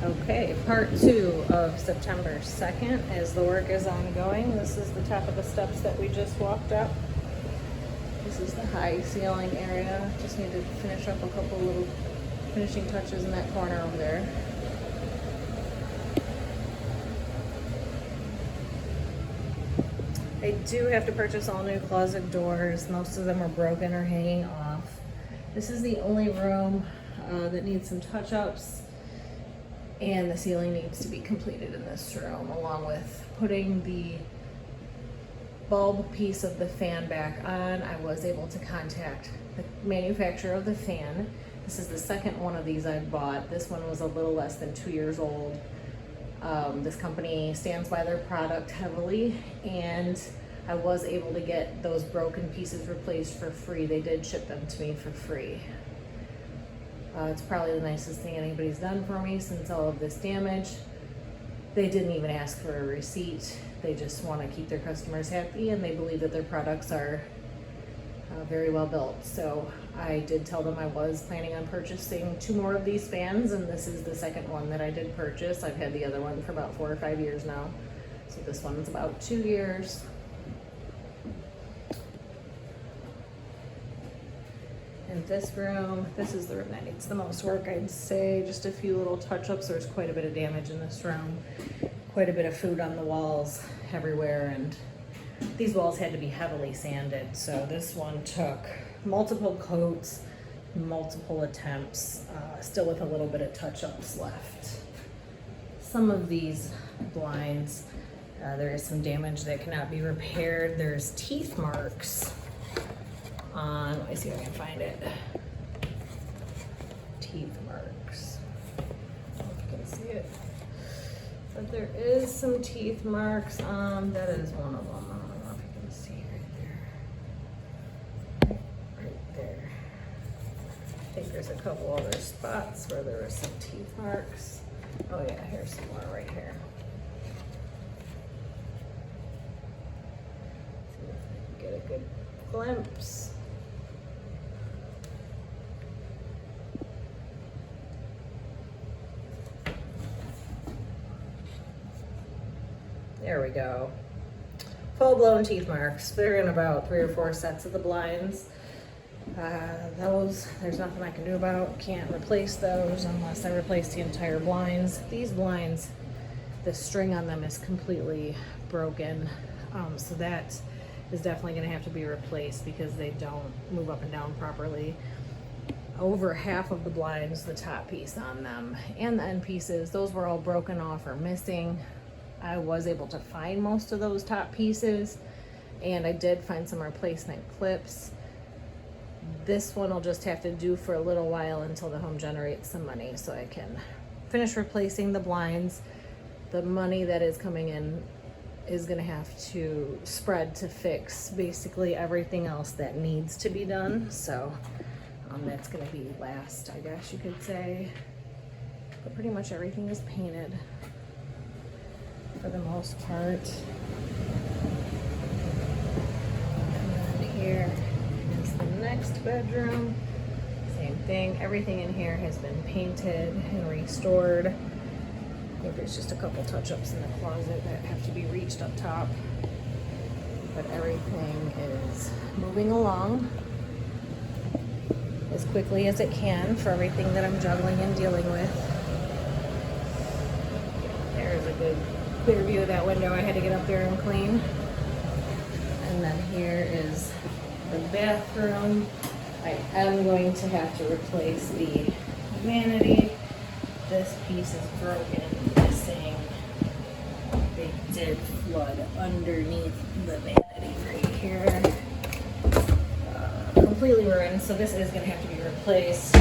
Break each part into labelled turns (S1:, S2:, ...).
S1: Okay, part 2 of September 2nd as the work is ongoing. This is the top of the steps that we just walked up. This is the high ceiling area. Just need to finish up a couple little finishing touches in that corner over there. I do have to purchase all new closet doors. Most of them are broken or hanging off. This is the only room that needs some touch-ups. And the ceiling needs to be completed in this room, along with putting the bulb piece of the fan back on. I was able to contact the manufacturer of the fan. This is the second one of these I bought. This one was a little less than 2 years old. This company stands by their product heavily, and I was able to get those broken pieces replaced for free. They did ship them to me for free. It's probably the nicest thing anybody's done for me since all of this damage. They didn't even ask for a receipt. They just want to keep their customers happy, and they believe that their products are very well built. So I did tell them I was planning on purchasing 2 more of these fans, and this is the second one that I did purchase. I've had the other one for about 4 or 5 years now. So this one's about 2 years. In this room, this is the room that needs the most work, I'd say. Just a few little touch-ups. There's quite a bit of damage in this room. Quite a bit of food on the walls everywhere, and these walls had to be heavily sanded. So this one took multiple coats, multiple attempts, still with a little bit of touch-ups left. Some of these blinds, there is some damage that cannot be repaired. There's teeth marks on, let me see if I can find it. Teeth marks. I don't know if you can see it. But there is some teeth marks on, that is one of them. I don't know if you can see right there. I think there's a couple other spots where there are some teeth marks. Oh yeah, here's some more right here. See if I can get a good glimpse. There we go. Full-blown teeth marks. They're in about 3 or 4 sets of the blinds. Those, there's nothing I can do about. Can't replace those unless I replace the entire blinds. These blinds, the string on them is completely broken. So that is definitely gonna have to be replaced because they don't move up and down properly. Over half of the blinds, the top piece on them and the end pieces, those were all broken off or missing. I was able to find most of those top pieces, and I did find some replacement clips. This one will just have to do for a little while until the home generates some money so I can finish replacing the blinds. The money that is coming in is gonna have to spread to fix basically everything else that needs to be done. So that's gonna be last, I guess you could say. But pretty much everything is painted for the most part. And then here is the next bedroom. Same thing. Everything in here has been painted and restored. I think there's just a couple touch-ups in the closet that have to be reached up top. But everything is moving along as quickly as it can for everything that I'm juggling and dealing with. There's a good clear view of that window. I had to get up there and clean. And then here is the bathroom. I am going to have to replace the vanity. This piece is broken, missing. They did flood underneath the vanity right here. Completely ruined, so this is going to have to be replaced.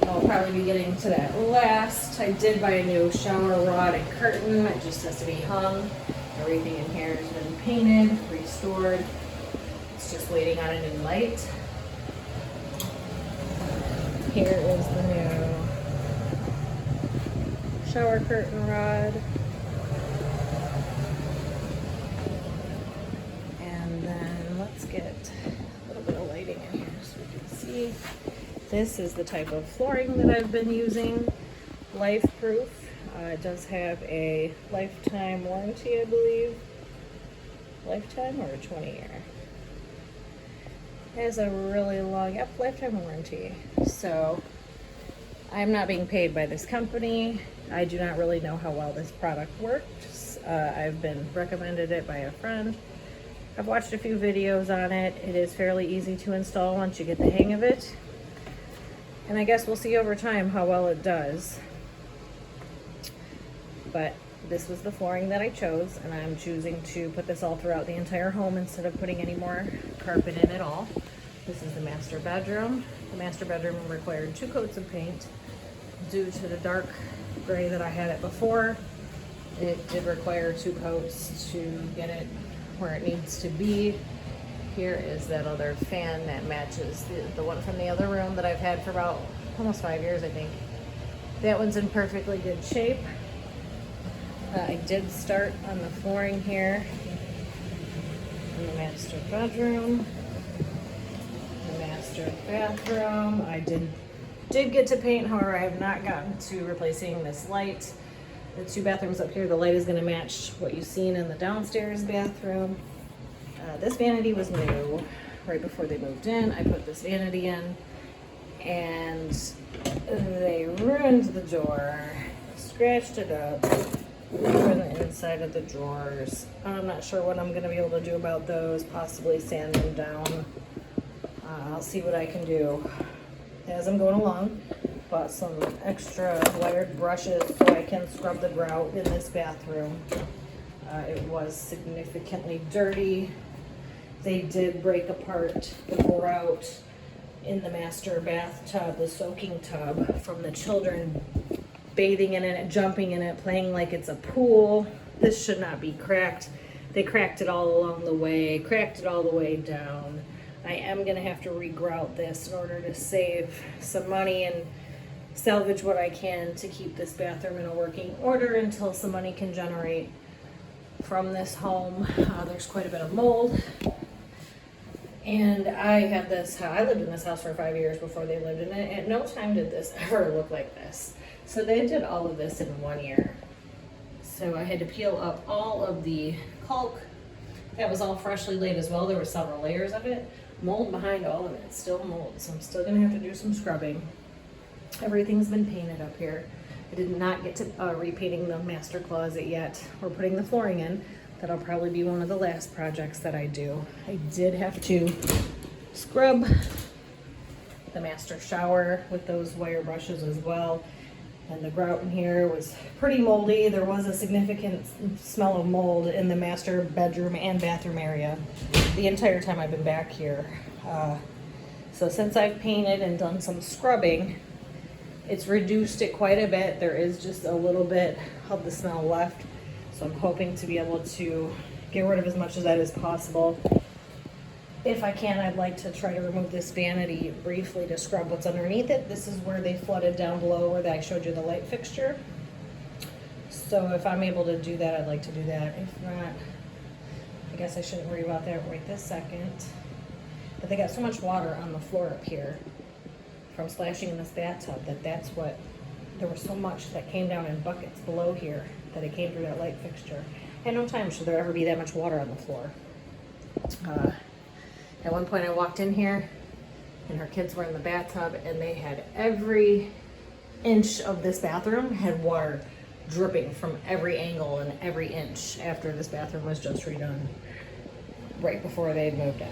S1: I'll probably be getting to that last. I did buy a new shower rod and curtain. It just has to be hung. Everything in here has been painted, restored. It's just waiting on a new light. Here is the new shower curtain rod. And then let's get a little bit of lighting in here so we can see. This is the type of flooring that I've been using. life proof. It does have a lifetime warranty, I believe. Lifetime or a 20-year? It has a really long, yep, lifetime warranty. So I'm not being paid by this company. I do not really know how well this product works. I've been recommended it by a friend. I've watched a few videos on it. It is fairly easy to install once you get the hang of it. And I guess we'll see over time how well it does. But this was the flooring that I chose, and I'm choosing to put this all throughout the entire home instead of putting any more carpet in at all. This is the master bedroom. The master bedroom required 2 coats of paint due to the dark gray that I had it before. It did require 2 coats to get it where it needs to be. Here is that other fan that matches the one from the other room that I've had for about almost 5 years, I think. That one's in perfectly good shape. I did start on the flooring here in the master bedroom. The master bathroom, I did get to paint, however I have not gotten to replacing this light. The 2 bathrooms up here, the light is going to match what you've seen in the downstairs bathroom. This vanity was new right before they moved in. I put this vanity in and they ruined the door, scratched it up, ruined the inside of the drawers. I'm not sure what I'm going to be able to do about those, possibly sand them down. I'll see what I can do as I'm going along. Bought some extra wired brushes so I can scrub the grout in this bathroom. It was significantly dirty. They did break apart the grout in the master bathtub, the soaking tub, from the children bathing in it, jumping in it, playing like it's a pool. This should not be cracked. They cracked it all along the way, cracked it all the way down. I am going to have to re-grout this in order to save some money and salvage what I can to keep this bathroom in a working order until some money can generate from this home. There's quite a bit of mold. And I lived in this house for 5 years before they lived in it. At no time did this ever look like this. So they did all of this in 1 year. So I had to peel up all of the caulk. That was all freshly laid as well. There were several layers of it. Mold behind all of it, still mold. So I'm still gonna have to do some scrubbing. Everything's been painted up here. I did not get to repainting the master closet yet. We're putting the flooring in. That'll probably be one of the last projects that I do. I did have to scrub the master shower with those wire brushes as well. And the grout in here was pretty moldy. There was a significant smell of mold in the master bedroom and bathroom area the entire time I've been back here. So since I've painted and done some scrubbing, it's reduced it quite a bit. There is just a little bit of the smell left. So I'm hoping to be able to get rid of as much of that as possible. If I can, I'd like to try to remove this vanity briefly to scrub what's underneath it. This is where they flooded down below where I showed you the light fixture. So if I'm able to do that, I'd like to do that. If not, I guess I shouldn't worry about that right this second. But they got so much water on the floor up here from splashing in this bathtub there was so much that came down in buckets below here that it came through that light fixture. And no time should there ever be that much water on the floor. At one point I walked in here and her kids were in the bathtub and they had every inch of this bathroom had water dripping from every angle and every inch after this bathroom was just redone right before they moved in.